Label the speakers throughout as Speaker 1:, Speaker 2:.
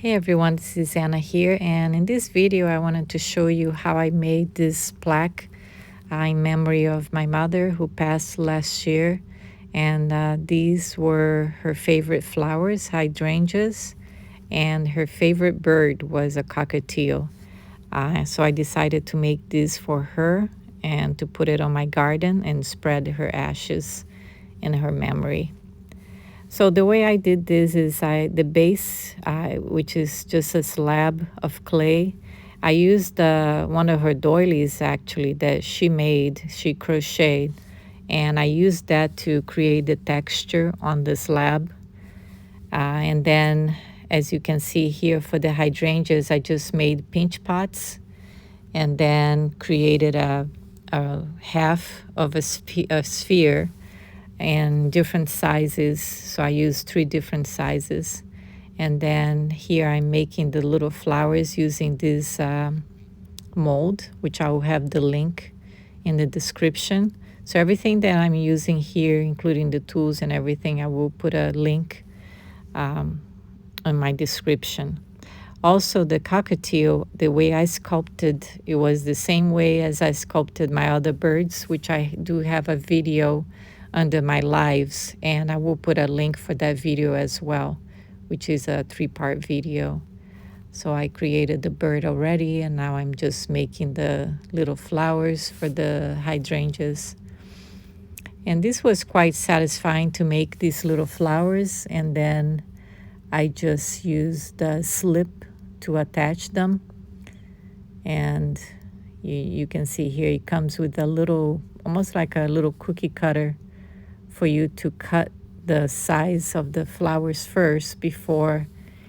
Speaker 1: Hey everyone, this is Anna here, and in this video I wanted to show you how I made this plaque in memory of my mother who passed last year. And these were her favorite flowers, hydrangeas, and her favorite bird was a cockatiel. So I decided to make this for her and to put it on my garden and spread her ashes in her memory. So the way I did this is the base, which is just a slab of clay. I used one of her doilies actually that she made, she crocheted, and I used that to create the texture on the slab. And then, as you can see here for the hydrangeas, I just made pinch pots and then created a half of a sphere and different sizes. So I used 3 different sizes. And then here I'm making the little flowers using this mold, which I will have the link in the description. So everything that I'm using here, including the tools and everything, I will put a link in my description. Also, the cockatiel, the way I sculpted, it was the same way as I sculpted my other birds, which I do have a video under my lives, and I will put a link for that video as well, which is a 3-part video. So I created the bird already, and now I'm just making the little flowers for the hydrangeas. And this was quite satisfying to make these little flowers, and then I just used the slip to attach them. And you can see here it comes with a little, almost like a little cookie cutter for you to cut the size of the flowers first before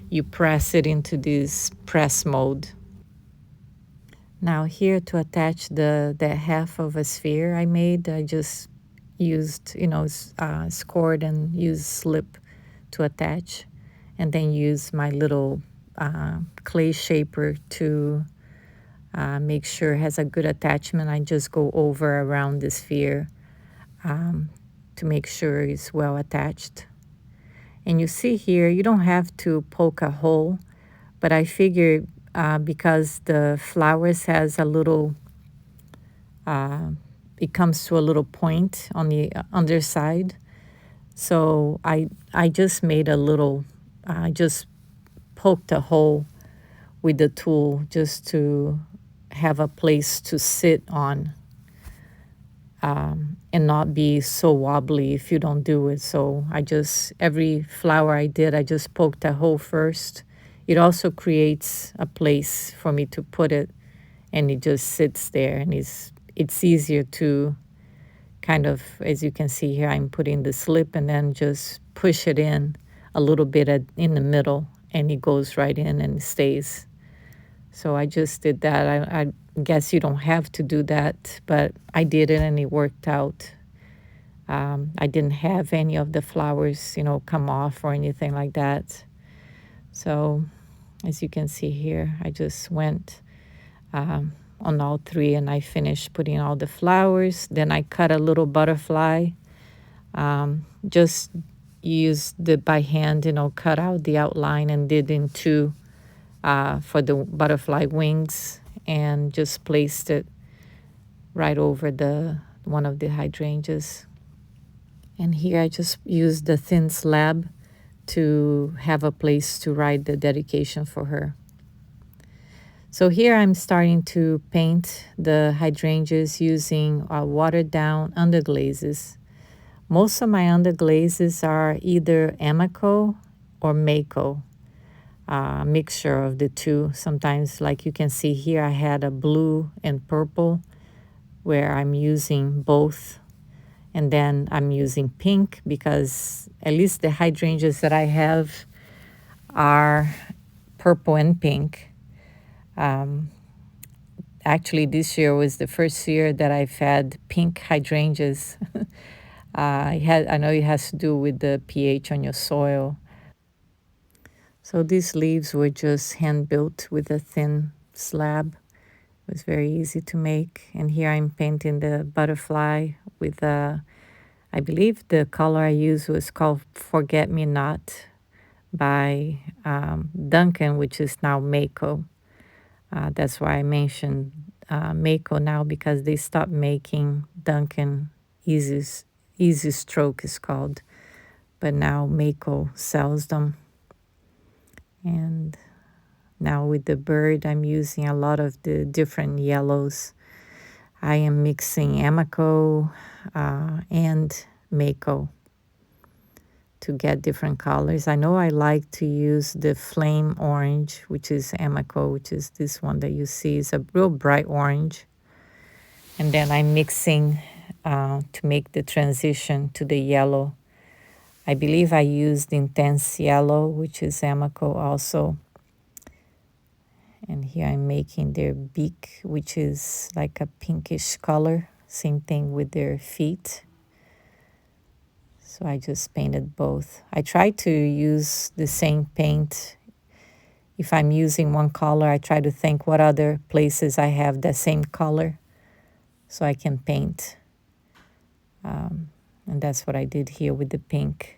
Speaker 1: you press it into this press mold. Now here to attach the half of a sphere I made, I just used, scored and used slip to attach, and then use my little clay shaper to make sure it has a good attachment. I just go over around the sphere to make sure it's well attached. And you see here, you don't have to poke a hole, but I figure because the flowers has a little, it comes to a little point on the underside. So I just made a little, I just poked a hole with the tool just to have a place to sit on and not be so wobbly if you don't do it. So I just, every flower I did, I just poked a hole first. It also creates a place for me to put it, and it just sits there, and it's easier to kind of, as you can see here, I'm putting the slip and then just push it in a little bit in the middle, and it goes right in and stays. So I just did that. I guess you don't have to do that, but I did it and it worked out. I didn't have any of the flowers, come off or anything like that. So as you can see here, I just went on all 3 and I finished putting all the flowers. Then I cut a little butterfly. Just used the by hand, cut out the outline and did in 2 for the butterfly wings, and just placed it right over the one of the hydrangeas. And here I just used the thin slab to have a place to write the dedication for her. So here I'm starting to paint the hydrangeas using watered down underglazes. Most of my underglazes are either Amico or Mako, mixture of the 2. Sometimes, like you can see here, I had a blue and purple where I'm using both. And then I'm using pink because at least the hydrangeas that I have are purple and pink. Actually, this year was the first year that I've had pink hydrangeas. I know it has to do with the pH on your soil. So these leaves were just hand built with a thin slab. It was very easy to make. And here I'm painting the butterfly with I believe the color I used was called Forget Me Not, by Duncan, which is now Mako. That's why I mentioned Mako now, because they stopped making Duncan Easy Stroke is called, but now Mako sells them. And now with the bird, I'm using a lot of the different yellows. I am mixing Emako and Mako to get different colors. I know I like to use the flame orange, which is Emako, which is this one that you see is a real bright orange. And then I'm mixing to make the transition to the yellow. I believe I used intense yellow, which is Emako also. And here I'm making their beak, which is like a pinkish color. Same thing with their feet. So I just painted both. I try to use the same paint. If I'm using one color, I try to think what other places I have the same color so I can paint. And that's what I did here with the pink.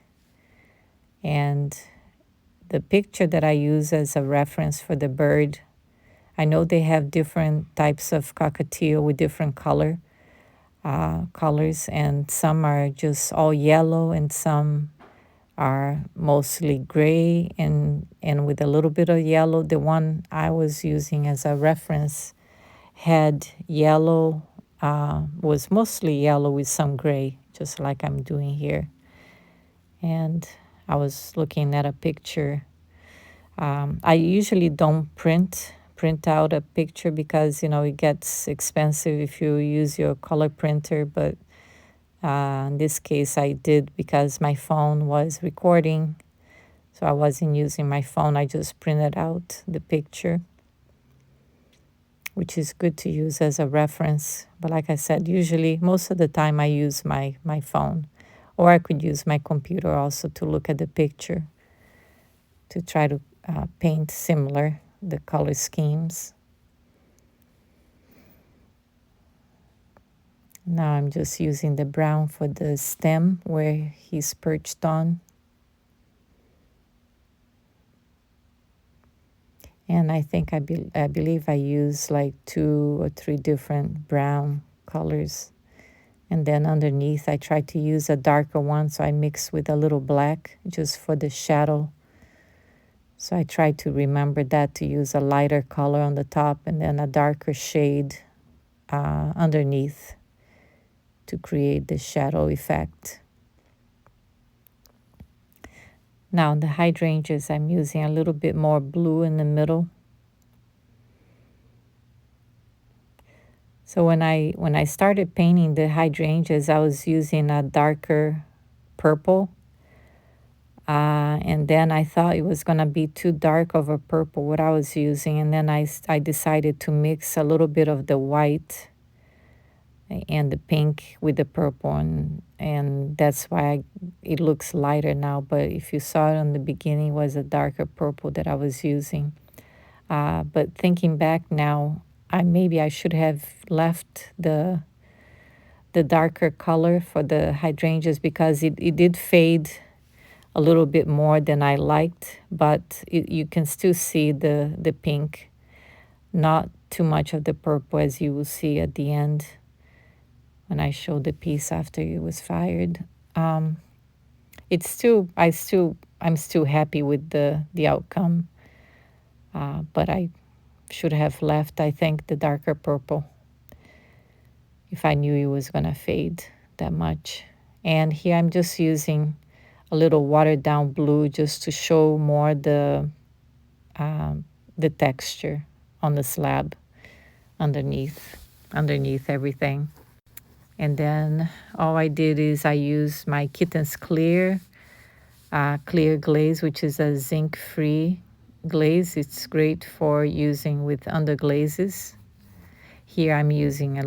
Speaker 1: And the picture that I use as a reference for the bird, I know they have different types of cockatiel with different colors, and some are just all yellow and some are mostly gray and with a little bit of yellow. The one I was using as a reference had yellow, was mostly yellow with some gray, just like I'm doing here. And I was looking at a picture. I usually don't print out a picture because, you know, it gets expensive if you use your color printer, but in this case I did because my phone was recording, so I wasn't using my phone. I just printed out the picture, which is good to use as a reference. But like I said, usually most of the time I use my phone, or I could use my computer also to look at the picture to try to paint similar the color schemes. Now I'm just using the brown for the stem where he's perched on. And I think I believe I use like 2 or 3 different brown colors. And then underneath I try to use a darker one, so I mix with a little black just for the shadow. So I try to remember that, to use a lighter color on the top and then a darker shade underneath to create the shadow effect. Now the hydrangeas, I'm using a little bit more blue in the middle. So when I started painting the hydrangeas, I was using a darker purple. And then I thought it was going to be too dark of a purple, what I was using. And then I decided to mix a little bit of the white and the pink with the purple. And that's why it looks lighter now. But if you saw it in the beginning, it was a darker purple that I was using. But thinking back now, maybe I should have left the darker color for the hydrangeas, because it did fade a little bit more than I liked, but you can still see the pink, not too much of the purple, as you will see at the end when I show the piece after it was fired. It's still, I'm still happy with the outcome, but I should have left, I think, the darker purple if I knew it was gonna fade that much. And here I'm just using a little watered down blue just to show more the texture on the slab underneath everything. And then all I did is I used my Kittens Clear Glaze, which is a zinc-free glaze. It's great for using with underglazes. Here I'm using the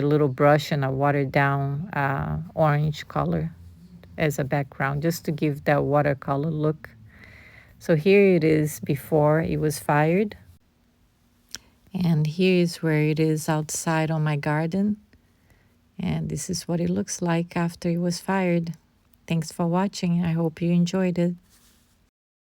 Speaker 1: little brush and a watered down orange color as a background, just to give that watercolor look. So here it is before it was fired. And here is where it is outside on my garden. And this is what it looks like after it was fired. Thanks for watching. I hope you enjoyed it.